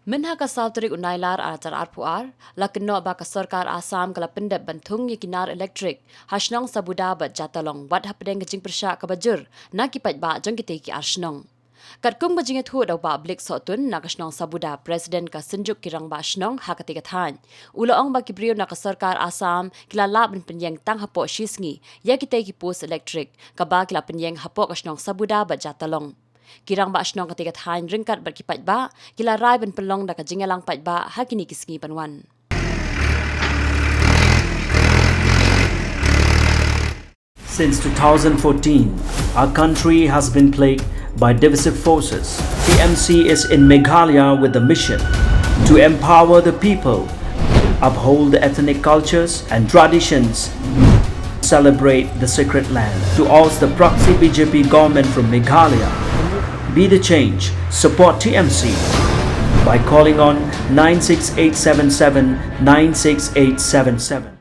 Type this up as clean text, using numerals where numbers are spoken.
Minha ka Sautrik unailar atar arpuar, lakno ba ka sarkar Assam kala pendep Thung kinar Ilektrik, hasnong Sabuda ba Jatalong, wat Hapdeng Jingpyrshah ka bajur, nakipat ba jong kita ki arsnong. Kat kung bajingat hu daw ba blik sotun nakasnong Sabuda Presiden ka senjuk kirang ba asnong hakatigathan. Ulaong ba kibriyo na ka sarkar Assam kilala ben penyeng tang hapo shisngi, ya kita ki pos Ilektrik, ka ba kila penyeng hapo kasnong Sabuda ba Jatalong. Kirang ba asnong katigathan ringkat berkipat ba, kila rai ben pelong da ka jingalang pat ba hakini kisngi panwan. Since 2014, our country has been plagued by divisive forces. TMC is in Meghalaya with the mission to empower the people, uphold the ethnic cultures and traditions, celebrate the sacred land. To oust the proxy BJP government from Meghalaya, be the change, support TMC by calling on 96877 96877.